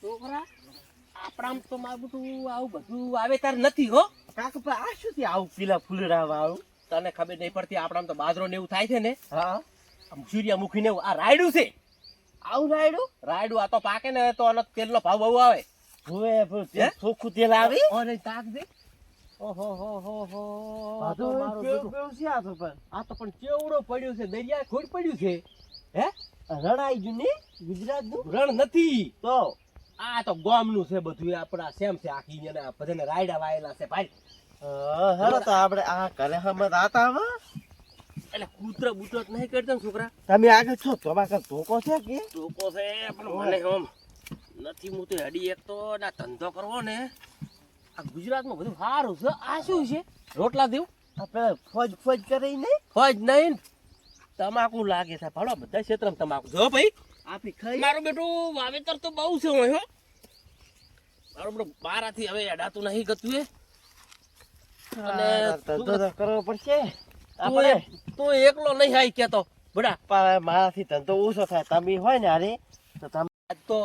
છોકરા આપણામ તો મારું બધું આવું બધું આવે તાર નથી હો કાકા આ શું થી આવું પીલા ફૂલડા વાળું તને ખબર નહીં પડતી આપણામ તો બાજરો ને એવું થાય છે ને હા આમ સૂર્યમુખી ને એવું આ રાયડું છે આવું રાયડું રાયડું આ તો પાકે ને તો આનો તેલનો ભાવ બહુ આવે હોવે ચોખ્ખું તેલ આવે ઓને તાક દે ઓહો હો હો હો આ તો મારું કેવું બેટું. કેવું છે આ તો પણ આ તો પણ કેવડો પડ્યો છે દરિયા ખોડ પડ્યું છે હે રણાઈ ગયું ને ગુજરાત નું રણ નથી તો આ તો ગામનું છે બધું આપણા સેમ છે આખી ને બધાને રાયડા વાયેલા છે ભાઈ હેલો તો આપણે આ ઘરે હમત આતા હવે એટલે કૂતરા બૂતરા તો નહીં કરતા ને છોકરા તમે આગળ છો તો બાકા ધોકો છે કે લોકો છે પણ મને આમ નથી હું તો હેડી એક તો ના ધંધો કરવો ને આ ગુજરાતમાં બધું સારું છે આ શું છે રોટલા દેવું આપણે ફોજ ફોજ કરી ને ફોજ નહીં તમાકુ લાગે છે ભાડો બધા ક્ષેત્રમાં તમાકુ જો ભાઈ આપી ખાઈ મારું બેટું વાવેતર તો બહુ છે હોય હો મારું બેટું બારાથી હવે અડાતું નહીં ગતું એ અને ધંધો તો કરવો પડશે આપણે આપણે તું એકલો નહીં હાઈ કેતો બડા પણ મારાથી ધંધો ઓછો થાય તમે હોય ને અરે તો તમે આજ તો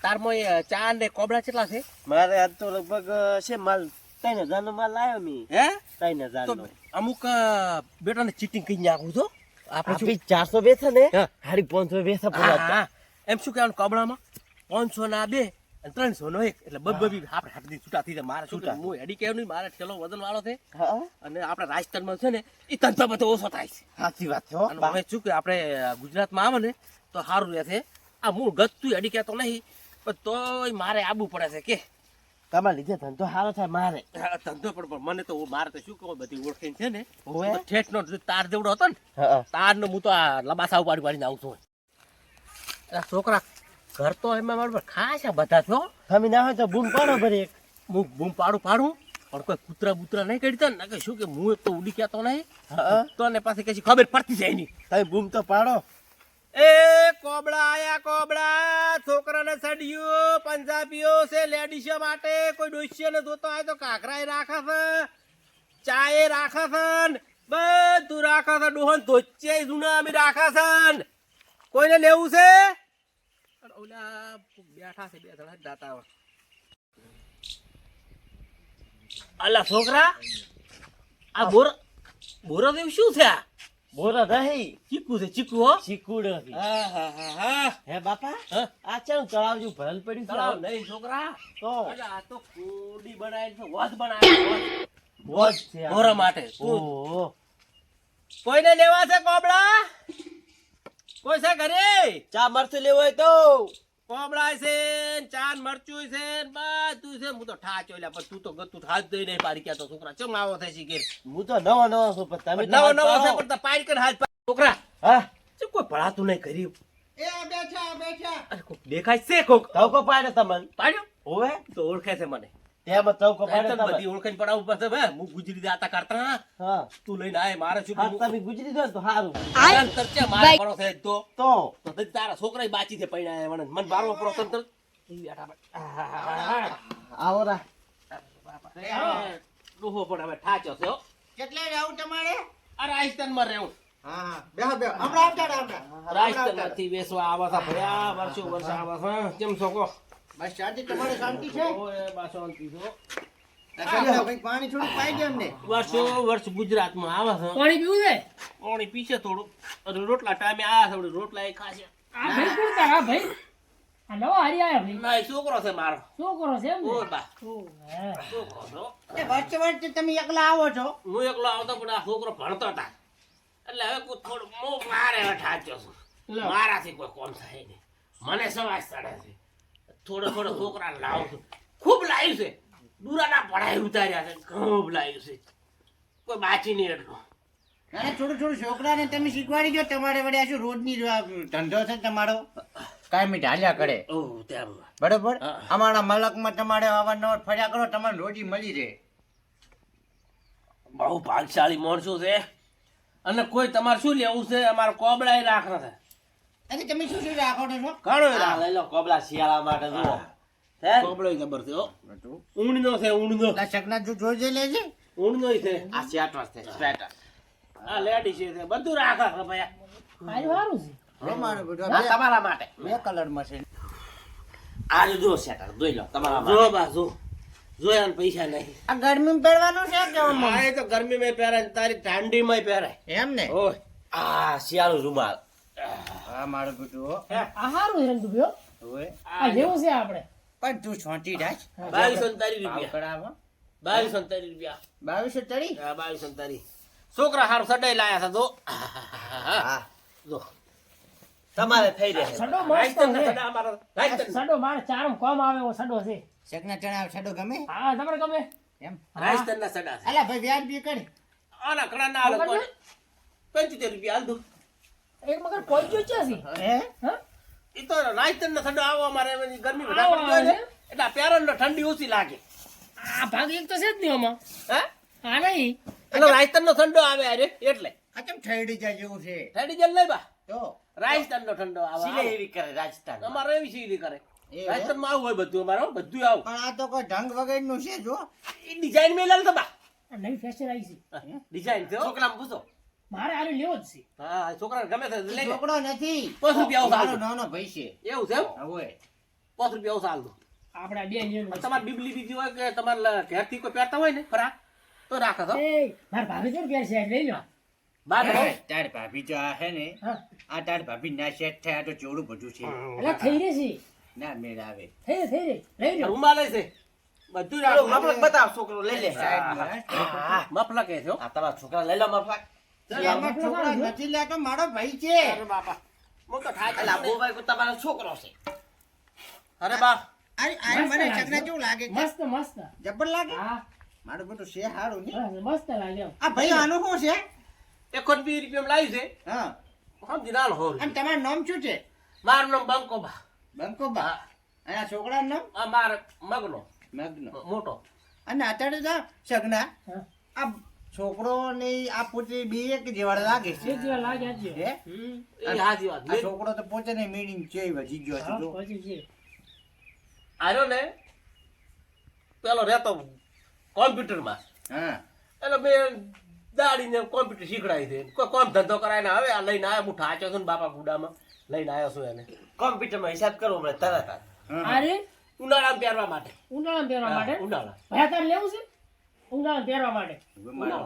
તારમાં એ ચા ને કોબળા કેટલા છે મારે આજ તો લગભગ છે માલ 3000 નો માલ લાવ્યો મી હે 3000 તો નો અમુક બેટાને ચીટિંગ કરી નાખું છો આપણે શું આપી 400 વેચે ને હા. હાડી 500 વેચે હા, પૂરા હા. એમ શું કહેવાનું કોબળામાં 500 ના 2 અને 300 નો 1 એટલે બબી આપણે હાથથી છૂટા થઈ જાય મારે છૂટા છૂટા. હું હેડી કેવું નહીં મારે ઠેલો વજન વાળો છે હા અને આપણે રાજસ્થાનમાં છે ને એ ધંધો બધો ઓછો થાય છે સાચી વાત છે હો અને હવે શું કે આપણે ગુજરાતમાં આવે ને તો સારું રહેશે આ મૂળ ગતું હેડી કહેતો નહીં પણ તોય મારે આવવું પડે છે કે તમારા લીધે ધંધો સારો થાય મારે આ ધંધો પણ મને તો મારે તો શું કહું બધી ઓળખીને છે ને હોવે. તો ઠેઠનો જે તાર જેવડો હતો ને હા તારનો હું તો આ લબાસા ઉપાડી પાડીને આવું છું આ છોકરા ઘર તો એમાં મારા ખાસા બધા છો તમે ના હોય તો બૂમ પાડો ભરે એક હું બૂમ પાડું પણ કોઈ કૂતરા બૂતરા નહીં કરી દે ને કે શું કે હું એક તો ઉડી કહેતો નહીં હા તો ને પાસે કશી ખબર પડતી જાય નહીં તમે બૂમ તો પાડો એ કોબળા આયા કોબળા છોકરાને સડ્યું પંજાબીઓ છે લેડીસો માટે કોઈ ડોસીઓ ને જોતો હોય તો કાકરાય રાખે છે ચાય રાખે છે ને બધું રાખે છે ડોહન ધોચે જૂના અમે રાખે છે ને કોઈને લેવું છે અરે ઓલા બેઠા છે બે જણા દાતા હોય. અલા છોકરા આ બોરો દેવ શું છે આ બોરા રહી ચીકુ છે ચીકુ હો ચીકુડો થી. હા હા હા હા હે બાપા હા? આ ચેવું તળાવ જેવું ભરલ પડ્યું છે તળાવ નહીં છોકરા તો અરે આ તો કુડી બનાવી છે વધ બનાવી બોજ છે આ. બોરા માટે ઓહો કોઈને લેવા છે કોબળા કોઈ છે ઘરે ચા મરચું લેવું હોય તો કોબળા છે ને ચાન મરચું છે ને બધું છે હું તો ઠાચો એટલે પણ તું તો ગતું ઠાચ દઈ નહીં પાડી ક્યાં તો છોકરા ચમ આવો થાય છે કે હું તો નવો નવો છું પણ તમે નવો તો નવો છે પાડો. પણ તો પાડી કર હાથ છોકરા હા ચમ કોઈ ભળાતું નહીં કર્યું એ બેઠા બેઠા અરે કોક દેખાય છે કોક તવકો પાડે તમને પાડ્યો હોવે તો ઓળખે છે મને તેમાં તવકો પાડે તને તમને બધી ઓળખાઈને પડાવવું પડશે ભાઈ હું ગુજરી દાતા કરતા હા તું લઈને આય મારે શું હા તમે ગુજરી દો ને તો સારું તરચે મારે પડો છે તો તો તો તારા છોકરાય બાચી છે પૈણા મને મન બારવો પડો તંત્ર આવો રા ડોહો પણ હવે ઠાચો છે હો. કેટલે રહું તમારે આ રાજસ્થાનમાં રહેવું હા બેહો બેહો હમણાં આવતા રહો, હમણાં રાજસ્થાનમાંથી વેચવા આવા હતા ભયા વર્ષો વર્ષ આવા છે કેમ છો કો બસ શાંતિ તમારે શાંતિ છે ઓય બા શાંતિ છો ભાઈ પાણી થોડું પાઈ દે અમને વર્ષો વર્ષ ગુજરાતમાં આવે છે પાણી પીવું છે પાણી પીશે થોડું અને રોટલા ટાઈમે આયા છે રોટલા એ ખાશે આ ભાઈ કોણ તારા ભાઈ આ નવો હારી આયા ભાઈ ના એ છોકરો છે મારો શું કરો છે એમ ને? ઓય બા ઓહ, હે. છોકરો છો એ વચ્ચે વચ્ચે તમે એકલા આવો છો હું એકલો આવતો પણ આ છોકરો ભણતો હતા એટલે હવે કોઈ થોડું મારે હવે ઠાચ્યો છું લો. મારાથી કોઈ કોમ થાય નહીં મને સવાજ ચડે છે થોડો છોકરા લાવું છું ખૂબ લાવ્યું છે દુરાના પડાઈ ઉતાર્યા છે ખૂબ લાવ્યું છે કોઈ બાચી નહીં એટલું અને થોડું થોડું છોકરાને તમે શીખવાડી દો તમારે વડે આ શું રોજની ધંધો છે તમારો કાયમી ઢાલ્યા કરે ઓહ તેમ બરોબર હા. અમારા મલકમાં તમારે અવારનવાર ફર્યા કરો તમારે રોજી મળી રહે બહુ ભાગશાળી માણસો છે અને કોઈ તમારે શું લેવું છે અમારે કોબળા રાખના છે અરે તમે શું શું રાખો છો ઘણો આ લઈ લો કોબલા શિયાળા માટે જુઓ હે કોબળો જબર છે હો ઊંડનો છે ઊંડનો શકના જો જોજે લેજે ઊંડનો છે આ સ્વેટર છે સ્વેટર આ લેડી છે બધું રાખે છે ભયા હારી સારું છે હો મારો બેટો આ તમારા માટે બે કલરમાં છે આ જો શેટર જોઈ લો તમારા જો બા જો જોયા ને પૈસા નહીં આ ગરમીમાં પહેરવાનું છે કે આમ? આ એ તો ગરમી માં પહેરાય ને તારી ઠંડી માં પહેરાય એમ ને ઓય આ શિયાળો રૂમાલ હા મારું બેટું હો. આ હારું હિરણ તું ગયો ઓય. આ લેવું છે આપણે પણ તું છોટી રાખ 22 ભાવ રૂપિયા કરાવો 22 રૂપિયા 22 ચડી હા 22 છોકરા હારું સડાઈ લાયા છે જો હા જો તમારે થઈ રહે સડો મસ્ત રાજસ્થાન છે સડા અમારો રાજસ્થાન સડો મારે ચારમ કોમ આવે એવો સડો છે શકના ચણા છડો ગમે હા તમને ગમે એમ રાજસ્થાન ના સડા છે અલા ભાઈ વ્યાજ બી કરી આના ઘણા ના આલો ખબર છે? 75 રૂપિયા હાલ દો એક મગર પહોંચ્યો છે હજી. હે હા ઈ તો રાજસ્થાન ના સડા આવો અમારે એની ગરમી આવો વધારે પડતી હોય આવે ને એટલે પેરણ ઠંડી ઓછી લાગે આ ભાગ એક તો છે જ નહીં આમાં હે આ નહીં એટલે રાજસ્થાન નો ઠંડો આવે અરે એટલે આ કેમ ઠેડી જાય જેવું છે ઠંડી જલ નહીં બા તો રાજસ્થાન નો ઠંડો સિલે આવે એવી કરે રાજસ્થાન અમારે એવી સીધી કરે એ રાજસ્થાન માં આવું હોય બધું અમારે હો, બધું આવું પણ આ તો કોઈ ઢંગ વગરનું છે જો એ ડિઝાઇન મેં લાલ તો બા આ નવી ફેશન આવી છે ડિઝાઇન છે હો. છોકરાને પૂછો મારે આરે લેવો જ છે હા છોકરાને ગમે છે લઈ લે. છોકરો નથી 5 રૂપિયા મારો આવું નાનો ભાઈ છે એવું છે એમ? હવે 5 રૂપિયા આવું સાલ દો આપણે આ બે લેવું અને તમારે બીબલી બીજી હોય કે તમારે ઘેરથી કોઈ પહેરતા હોય ને ખરા તો રાખો તો એ મારા ભાભી જોડે પહેર છે લઈ લો બાર હો. તાર ભાભી જો આ હે ને હા આ તાર ભાભી ના સેટ થયા તો ચોરું બધું છે એટલે થઈ રહી છે ના મેળ આવે થઈ રહી લઈ લો રૂમાલે છે બધું ચાલો, રાખો મફલક બતાવ છોકરો લઈ લે સાઈડમાં, હા મફલા કહે છે હો. આ તમારા છોકરા લઈ લો મફલક એમાં છોકરો નથી લેતો મારો ભાઈ છે અરે બાપા હું તો ખાય એટલે આ બોબાઈ કો તમારો છોકરો છે અરે બા અરે આ મસ્ત મને લાગે. ચકના કેવું લાગે છે? મસ્ત મસ્ત જબર લાગે હા મારું બેટું છે હારું ને બસ, મસ્ત લાગે એમ. આ ભાઈ આનું શું છે 21 રૂપિયા લાવ્યું છે હા સમજી ના હો અને તમારું નામ શું છે મારું નામ બંકો બા બંકોબા અને આ છોકરાનું નામ આ માર મગનો મગ્ન મોટો અને અત્યારે તો સગના હા. આ છોકરો ને આ પુત્રી બે એક જેવા લાગે છે એ જેવા લાગે છે. હે એ હાજી વાત આ છોકરો તો પોતે ને મીડિંગ છે વધી ગયો છે હા, જો પછી છે. આર્યો ને પેલો રહેતો કોમ્પ્યુટરમાં હા એટલે મેં દાડીને કોમ્પ્યુટર શીખડાવી છે કોઈ કોમ ધંધો કરાય ને હવે આ લઈને આવ્યો હું ઠાચ્યો છું ને બાપા ગુડામાં લઈને આવ્યો છું એને કોમ્પ્યુટરમાં હિસાબ કરો હમણાં તરત જ. હા. અરે ઉનાળામાં પહેરવા માટે ઉનાળામાં પહેરવા માટે ઉનાળા ભાઈ તારે લેવું છે ઉનાળામાં પહેરવા માટે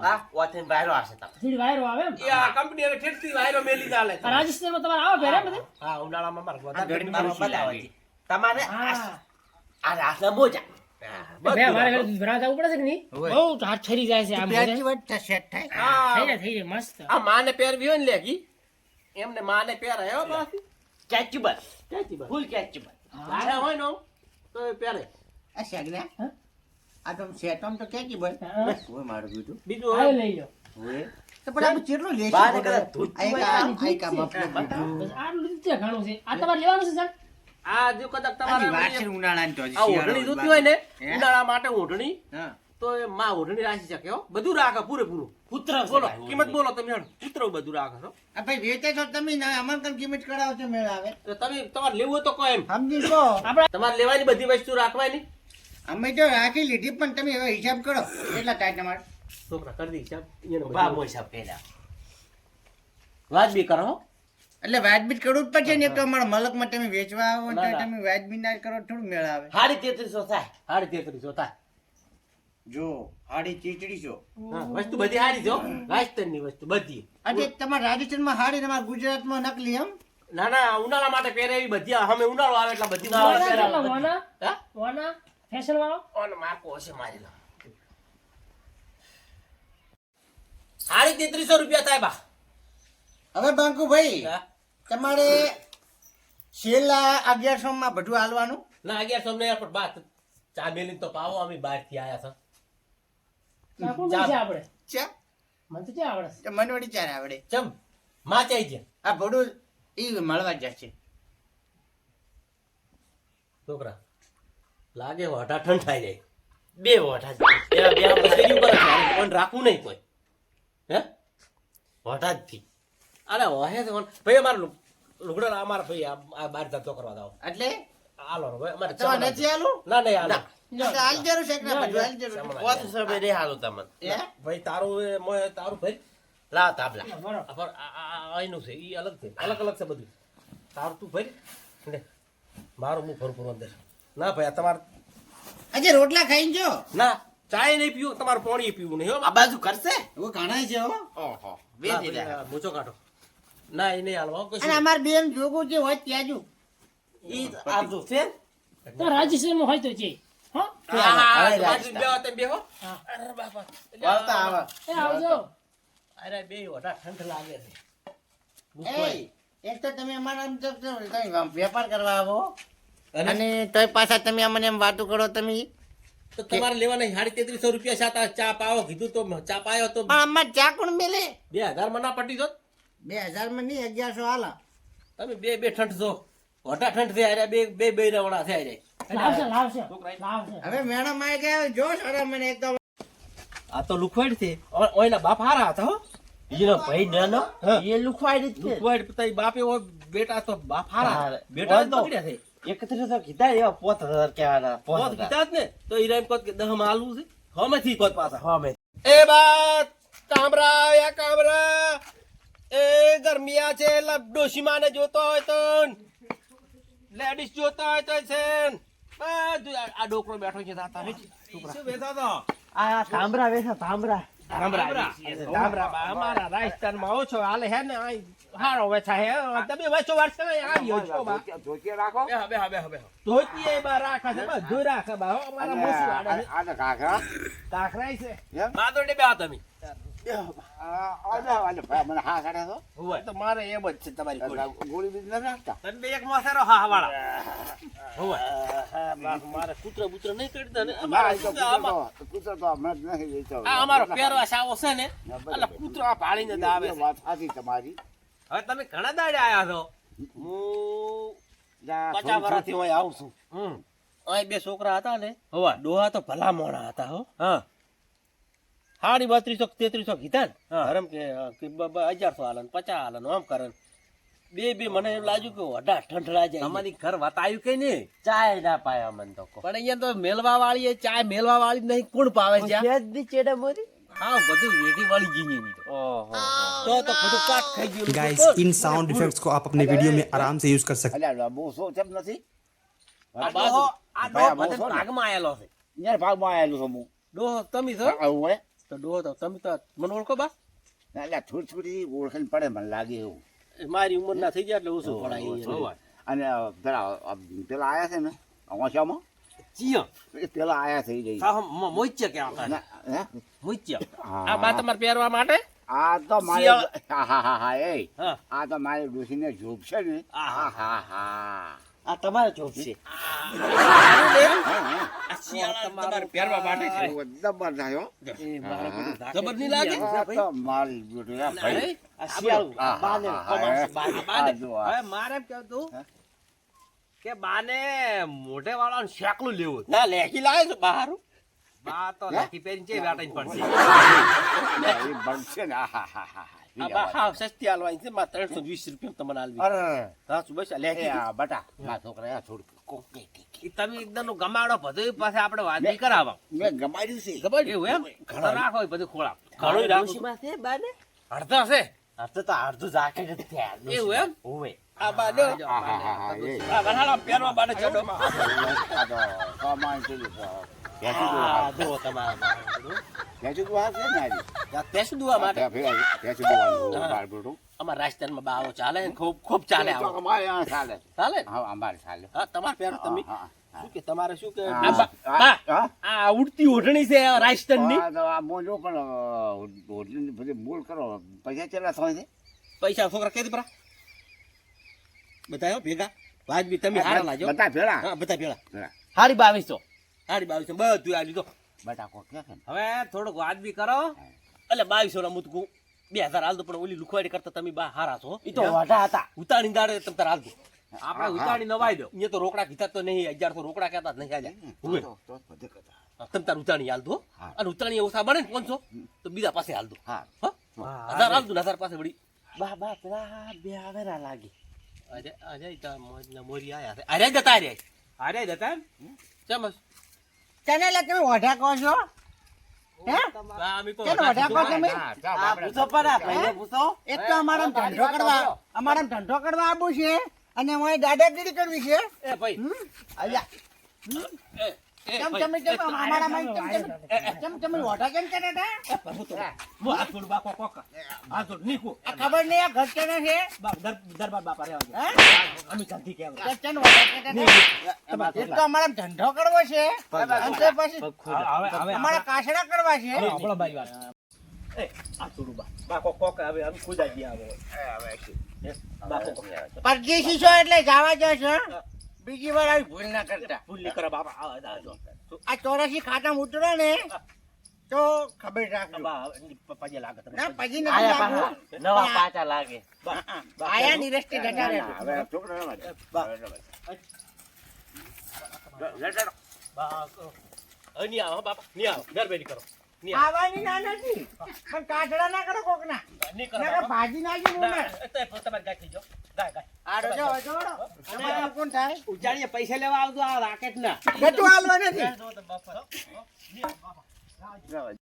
આ વાથીને બહાર આવશે તમે થોડી વાયરો આવે એમ એ આ કંપની હવે ઠેકથી વાયરો મેલી ચાલે છે. આ રાજસ્થાનમાં તમારે આવો પહેરે બધે હા ઉનાળામાં મારે આ વધારે ગરમી ગરમી ઓછી બતાવો લાગે. જી. તમારે હા આ રાતના મોજા ભાઈ મારે ભરાતા ઉપડે છે કે નહીં હોય. બહુ હાથ ઠરી જાય છે આમ બધે. પહેલી વાર સેટ થાય થઈ જાય થઈ જાય મસ્ત આ માને પહેરવી હોય ને લેગી એમને માને પહેરાય હો પાછી કેચબલ ક્યાંથી બસ? ફૂલ કેચબલ લાયા હોય ને તો એ પહેરે આ સગના હા? આ તો સેટ આમ તો ક્યાં બોલ હા. હોય મારું બેટું બીજું આયો હોય લઈ લો હોય તો પણ આપણે કેટલું લેશું બહાર ખબર? કદાચ ધૂળ આ એક આ- આ એક આ મફલર બસ બીજું. આટલું લીધું છે ઘણું છે આ તમારે લેવાનું છે સર આ જો કદાચ આની વાત તમારે છે ઉનાળાની તો હજી આ શિયાળો ઓઢણી જોતી હોય ને હે? ઉનાળા માટે ઓઢણી હા. તો એ માં ઓઢણી રાખી શકે હો બધું રાખે પૂરેપૂરું પુત્ર બોલો કિંમત બોલો તમે હેડો. પુત્ર બધું રાખે છો આ ભાઈ વેચે તો તમે ના અમાર કન કિંમત કરાવો તો મેળ આવે તો તમે તમારે લેવું હોય તો કહો એમ સમજી તો આપણે તમારે લેવાની બધી વસ્તુ રાખવાની અમે તો રાખી લીધી પણ તમે હવે હિસાબ કરો કેટલા થાય તમારે છોકરા કરી દઈ સાહેબ એને બા બધું. મોજા પેલા વાજબી કરો હો. એટલે વાજબી કરવું જ પડશે ને એક તો અમારા મલકમાં તમે વેચવા આવો ના, તો ના. તમે વાજબી ના કરો તો થોડું મેળ આવે 3300 થાય 33 થાય જો હાડી ચીચડી છો હા, વસ્તુ બધી સારી છે હો. રાજસ્થાનની વસ્તુ બધી આજે તમારા રાજસ્થાનમાં હાડી તમારા ગુજરાતમાં નકલી એમ ના ના ઉનાળા માટે પહેરે એવી બધી અમે ઉનાળો આવે એટલે બધી વાના પહેરે. કેટલા વાના હા? વાના ફેશન વાળો ઓને માકો હશે મારેલો. સાડી 3300 રૂપિયા થાય બા હવે બાંકુ ભાઈ હા? તમારે છેલ્લા 1100 માં બધું હાલવાનું ના 1100 ને પણ બાત ચા મેલી તો પાવો અમે બહાર થી આયા ચાકુ જા. છે આપણે છે મને તો ક્યાં આવડે તો મને વળી ચારે આવડે છે ચમ માચાઈ છે આ ભડું ઈ મળવા જ જશે છોકરા લાગે વઢા ઠંડાઈ જાય બે વોટા એવા બે પછી ઉપર પણ રાખવું નહીં કોઈ હે વોટા જ થી અરે વાહે તો ભાઈ અમારે લુગડા અમારા ભાઈ આ બહાર ધંધો કરવા દાવ એટલે હાલો ભાઈ અમારે તો નથી હાલું ના નહીં હાલો તો હાલ જરૂર છે કે ના બધું હાલ જરૂર ના. પોત સમય નહીં હાલો તમને હે? ભાઈ તારું એ મોય તારું ભાઈ લાવ તાબલા બરોબર આ પર આ એનું છે ઈ અલગ છે અલગ અલગ છે બધું તારું તું ભાઈ લે મારું હું ફરું ફરું અંદર ના ભાઈ તમારે આજે રોટલા ખાઈને જો ના ચાય નહીં પીવું તમારે પાણી પીવું નહીં હો આ બાજુ કરશે હવે ઘણા છે હો ઓહો વેચી લે. મૂછો કાઢો ના એ નહીં હાલવા અને કશું અમાર બેન જોગું જે હોય ત્યાં જો ઈ આ જો છે તો રાજ્યસભામાં હોય તો છે હા હા, હા, હવે બાજુ રાખતા. બેહો, તમે બેહો. હા. અરે બાપા. વાળતા આવે. એ આવજો અરે બે વડા ઠંડ લાગે છે એ એક તો તમે અમારા આમ તો તમે આમ વેપાર કરવા આવો અને અને તોય પાછા તમે અમને એમ વાતું કરો તમે તો તમારે લેવાના 3350 રૂપિયા સાતા ચા પાવો કીધું તો ચા પાયો તો પણ અમાર ચા કોણ મેલે 2000 માં ના પટી દો 2000 માં નહીં 1100 હાલા તમે બે ઠંડ છો વડા ઠંડ છે અરે બે રવડા છે અરે લાવશે લાવશે લાવશે હવે મેડમ આવી ગયા જો સારા મને એકદમ આ તો લુખવાડ છે ઓયના બાપ હારા હતા હો ઈનો ભાઈ નાનો હા. એ લુખવાડી જ છે લુખવાડ પતાઈ બાપે ઓ બેટા તો બાપ હારા હારા. બેટા હોય તો. તો પકડ્યા છે 3100 કીધા એવા 5000 કહેવાના પોત 5000 કીધા જ ને તો ઈરામ કોત કે 10 માં આલવું છે હમેથી કોત પાછા હા મેં એ બાત કામરા યા કામરા એ ગરમિયા છે ડોશીમાને જોતો હોય તો લેડીઝ જોતો હોય તો છે બધું આ ડોકરો બેઠો છે તાતા વેચી શું બેઠો તો આ તાંબરા વેસા તાંબરા ડામરા બા અમારા રાજસ્થાનમાં ઓછો હાલે હે ને આ હારો વેચા હે તમે વેચો વર્ષ આવ્યો છો બા ધોતિયા રાખો ધોતી એ બા રાખે છે બધું રાખે બા હો અમારા મોસી વાડા છે આ તો કાકા કાકરાઈ છે એમ? બા તો બે તમે મને હા કાઢે તો હોય તો મારે એમ જ છે તમારી કોડી ગોળી બીજ નથી રાખતા તને બે એક માસેરો હા વાળા હોય મારે કૂતરા બૂતરા નહીં કરતા ને ના, એ તો કૂતરો તો હમણાં જ નથી વેચતો. આ અમારો પહેરવાશ આવો છે ને એટલે કૂતરા પાડીને જ આવે એ છે વાત સાચી તમારી હવે તમે ઘણા દાડે આયા છો હું 50 વર્ષથી હું આવું છું અહીં બે છોકરા હતા ને હોવા ડોહા તો ભલા મોણા હતા હો હા 3200 3300 કીધા ને હરમ કે 1100 હાલન 50 હાલન આમ કરે બે મને એમ લાગ્યું કે વડા ઠંડડા જાય અમારી ઘર વાત આવ્યું કે નહીં ચાય ના પાયા મન તો પણ અહીંયા તો મેલવા વાળી ચાય મેલવા વાળી નહીં કોણ પાવે છે સેજ દી ચેડા મોરી હા બધું વેઠી વાળી ગઈ એની તો બધું કાટ ખાઈ ગયું गाइस इन साउंड इफेक्ट्स को आप अपने वीडियो में आराम से यूज कर सकते हैं। અલ્યા બહુ સો ચમ નથી આ ડોહો આ ડોહો બધે ભાગમાં આયેલો છે યાર ભાગમાં આવેલું છું હું ડોહો તમે છો આવું હોય તો ડોહો તો તમે તો મને ઓળખો બા અલ્યા થોડી થોડી ઓળખાણ પડે મને લાગે એવું મારી ઉંમર ના થઈ જાય એટલે ઓછું પડાય અને પેલા આયા છે ને ઓછામાં ચિયા એ પેલા આયા થઈ ગઈ મોચ્ય કેવા ના, હે? મોચ્ય હા. આ બા તમારે પહેરવા માટે આ તો મારે શિયાળ- હા એ હા આ તો મારી ડોશીને જોબ છે ને આહા. હા આ તમારો જોબ છે આ શિયાળા તમારે પહેરવા માટે છે જબર થાય હો. એ મારા બધું ધાકે જબર નહીં લાગે આ તો મારી બેટો યાર ભાઈ આ શિયાળું હા, બાને હા, કમાશે હા, બાને બાને. આ જો આ. હવે મારે એમ કહેવું તું કે બાને મોઢે વાળા શેકલું લેવું ના લેખી લાવે છે બહાર બા તો લાઠી પહેરીને ચે વાટાઈને પડશે એ બનશે ને આ બા હા સસ્તી હાલવાની છે માં 320 રૂપિયા તમને હાલવી અરે હા સુબહ એ લેખી આ બટા મારા છોકરા આ થોડું કોકે તમે એકદમ ગમાડો બધું પાસે આપણે વાદળી કરાવવા મેં ગમાડ્યું છે ખબર એવું એમ ઘણા રાખો એ બધું ખોળા ઘણું રાખો ડોશીમાં છે બાને અડધા છે અડધું તો અડધું જાકે જ થયા એવું એમ? હોવે આ બાને હા, એ. આ વરાળા પહેરવા બાને ચડો આ તો સામાન છે આ જુઓ તમારા ભેંસું દુવા છે ને આજે પેસું દુવા માટે ભેંસું દુવાનું બાર બેટું અમારા રાજસ્થાનમાં બાવો ચાલે ને ખૂબ ખૂબ ચાલે આવો અમારે આ ચાલે ચાલે ને? હા અમારે ચાલે હા તમારે પહેરો તમે હા, શું કે તમારે શું કે હા. આ બા હા? આ ઉડતી ઓઢણી છે રાજસ્થાનની આ તો આ મોજો પણ હોટલી બધી બોલ કરો પૈસા ચેલા થાય છે પૈસા છોકરા કેદી પરા બધા ભેગા વાજબી તમે હારા લાજો બધા ભેળા હા બધા ભેગા ભેળા. હાડી 2200 હાડી 2200 બધું આ લીધો બટા કોક કે છે ને હવે થોડુંક વાજબી કરો એટલે 2200 ના મુતકું 2000 હાલ દો પણ ઓલી લુખવાડી કરતા તમે બા હારા છો ઈ તો વઢા હતા ઉતાણી દાડે તમે તાર હાલ દો આપણે હા. ઉતાણી નવાઈ દો અહીંયા તો રોકડા કીધા તો નહીં 1100 રોકડા કહેતા જ નહીં આલ્યા હુએ. તો બધે કથા તમે તાર ઉતાણી હાલ દો હા. અને ઉતાણી ઓછા બને ને 500 તો બીજા પાસે હાલ દો હા હા હા. 1000 હાલ દો 1000 પાસે વળી બા બા પેલા બે આવેરા લાગે અરે અરે તા મોજના મોરી આયા છે અરે જતા રે અરે જતા એમ ચમસ તને લે તમે ઓઢા કહો છો હે અમે તો કેનો ઓઢા કહો તમે હા, ચાલ આ આપણે પૂછો પરા ભાઈને પૂછો એક તો અમારે ધંધો કરવા અમારે ધંધો કરવા આવવું છે અને અમારે દાદાગીરી કરવી છે એ ભાઈ અલ્યા તમે લોઢા કેમ કર્યા હતા? પ્રભુ તો હું હાથ જોડું બા કોક હાથ જોડ નીકુ આ ખબર નહીં આ ઘર કેના છે? દરબાર બાપા રહેવા દે. હે? અમે જલ્દી કેમ ચચન લોઢા કર્યા હતા? એક તો અમારે ધંધો કરવો છે અને તે પછી અમારે કાસડા કરવા છે. આપણો બાઈ વાત એ હાથ જોડું બા કોક હવે અમે ખુદા ગયા હવે બા કોક પરદેશી છો એટલે જવા દો છો. બીજી વાર આવી ભૂલ ના કરતા. ભૂલ નહીં કરે બાપા આ જો આ 84 ખાતા ઉતરો ને તો ખબર રાખજો. બા પગે લાગે તમે ના પછી નથી આયા લાગવું. પાછા નવા પાછા લાગે. આયા ની રસ્તે જતા રહેજો. હવે છોકરા રમવા દે. બા નહીં આવો બાપા નહીં આવો ગરબેડી કરો નહીં આવો. આવવાની ના નથી પણ કાસડા ના કરો કોક ના. નહીં કરો ના ભાજી નાખી મું ના, તમારે ગાય થઈ જાઓ. ગાય ગાય આ રજો જોડો અને કોણ થાય ઉજાડીએ પૈસા લેવા આવજો આ રાકેટ ના ગટુ હાલવા નથી. બાપા રમવા દે.